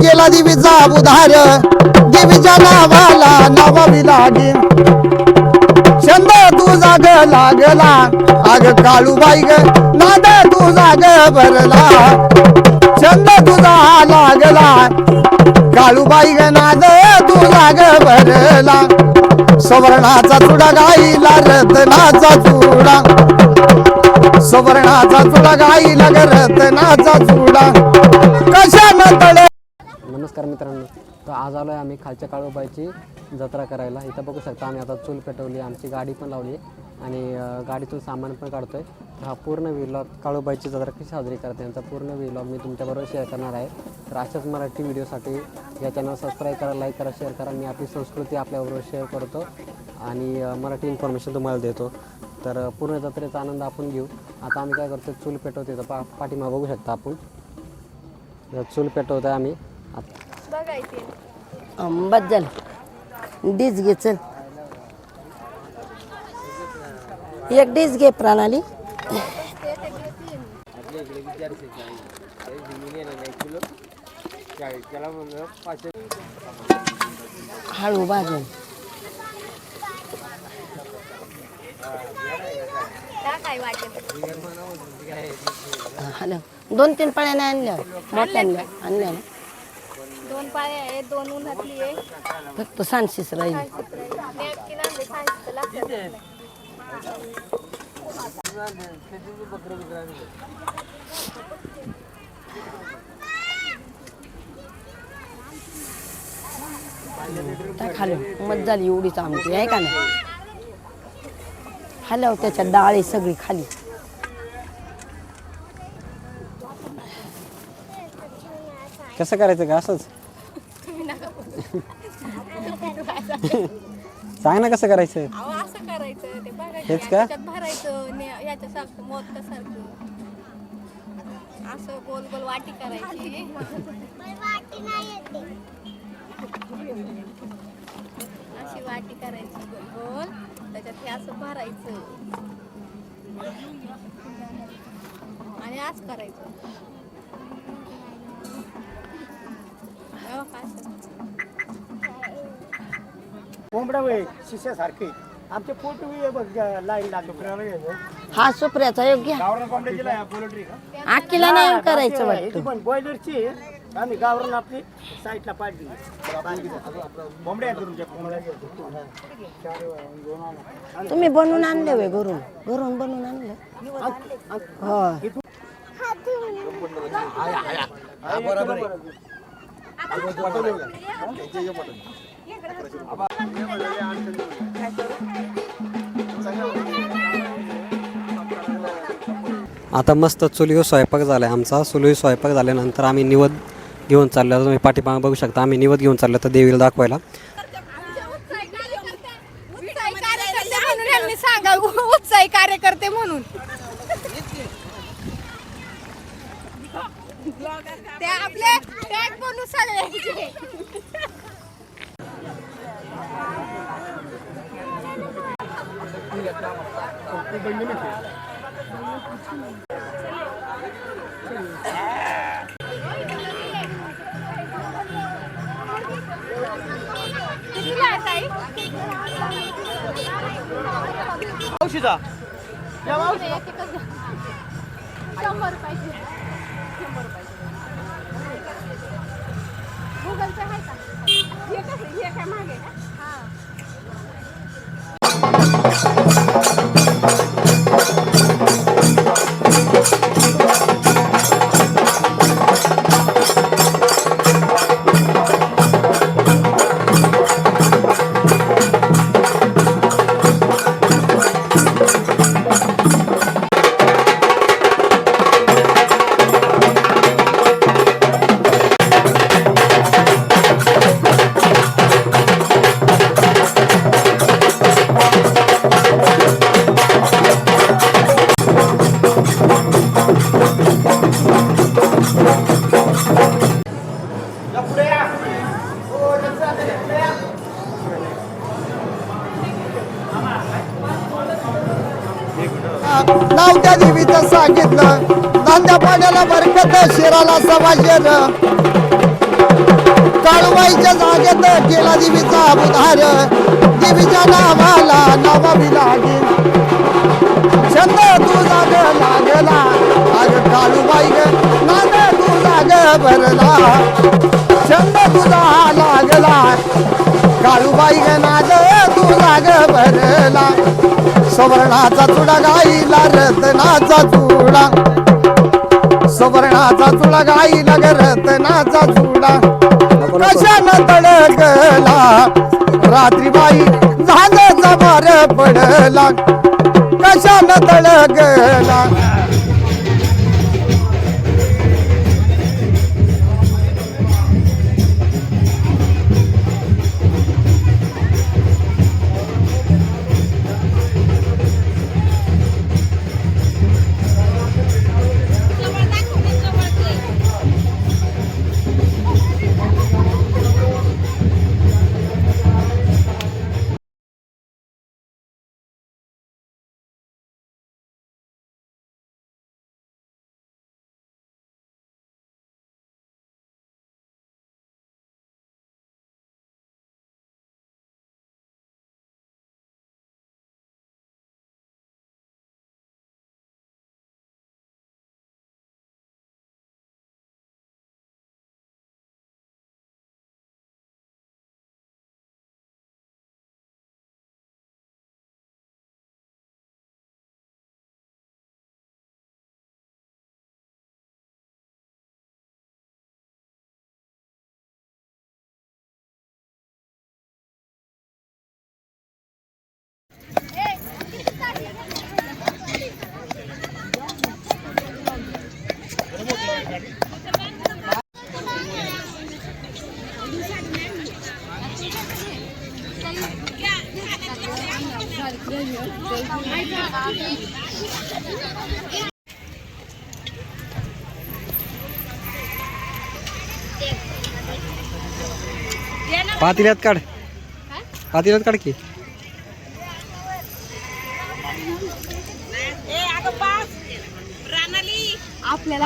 केला देवीचा उधार देवीच्या नावाला नावावी लागे छंद तुझा ग लागला अग काळूबाई ग नाद तुझा ग भरला छंद तुझा लागला काळूबाई ग नाद तुझा ग भरला सुवर्णाचा चुडा गाईला रत्नाचा चुडा सुवर्णाचा चुडा गाईला ग रत्नाचा चुडा कशानं तळे. नमस्कार मित्रांनो, तर आज आलो आहे आम्ही खालच्या काळूबाईची जत्रा करायला. इथं बघू शकता आम्ही आता चूल पेटवली, आमची गाडी पण लावली आणि गाडीतून सामान पण काढतोय. हा पूर्ण व्लॉग काळूबाईची जत्रा कशी साजरी करते यांचा पूर्ण व्लॉग मी तुमच्याबरोबर शेअर करणार आहे. तर अशाच मराठी व्हिडिओसाठी या चॅनल सबस्क्राईब करा, लाईक करा, शेअर करा. मी आपली संस्कृती आपल्याबरोबर शेअर करतो आणि मराठी इन्फॉर्मेशन तुम्हाला देतो. तर पूर्ण जत्रेचा आनंद आपण घेऊ. आता आम्ही काय करतो, चूल पेटवतो. तर पाठीमा बघू शकता आपण चूल पेटवतो आहे आम्ही. बद्दल डिस घे, चल एक डिस घे प्रणाली. हळू भाजून हॅलो 2-3 पळ्या नाही आणल्या, मोठ्या आणल्या ना. 2 पाळे आहे, 2 उन्हातली आहे. फक्त सांशीच राहील. खाली मत झाली एवढीच आमची आहे का नाही. हॅलो त्याच्या डाळी सगळी खाली. कसं करायचं का असंच सांग ना कसं करायचं. असं करायचं ते हेच का भरायचं याच्यासारखं मोदकासारखं असं गोल गोल वाटी करायची. अशी वाटी करायची गोल गोल, त्याच्यात हे असं भरायचं आणि असं करायचं. कोंबडा वे शिष्यासारखे आमचे फोटो लाईन लागतो. हा सुप्रियाचा योग्य आखीला नाही करायचं वाटतं. पण बॉयलरची आम्ही गावरून आपली साईडला पाडली. तुम्ही बनवून आणले वे घरून बनवून आणलं. हो आता मस्त चुलीवर स्वयंपाक झाला आहे आमचा. चुलीवर स्वयंपाक झाल्यानंतर आम्ही निवद घेऊन चाललो. तुम्ही पाठीमागे बघू शकता आम्ही निवद घेऊन चाललो तर देवीला दाखवायला. उत्साही कार्यकर्ते म्हणून ते आपले टॅग बनवून सगळे. औषधा 100 रुपये. गुगल पे आहे का? हे कसं हे काय मागे का? नाव त्या देवीचं सांगितलं. नांद्या पाण्याला बरकत शिराला समाशेर काळूबाईच्या जागेत केला देवीचा उधार देवीच्या नावाला नावावी लागेल छंद तुझा ग लागला अग काळूबाई ग नाद तुझा ग भरला छंद तुझा लागला काळूबाई ग नाद तुझा ग भरला सुवर्णाचा चुडा गाईला रत्नाचा चुडा सुवर्णाचा चुडा गाईला ग रत्नाचा चुडा कशानं तडकला रात्रीबाई झांजाचा भार पडला कशानं तडकला पातेल्यात काढ पातेल्यात काढ की आपल्याला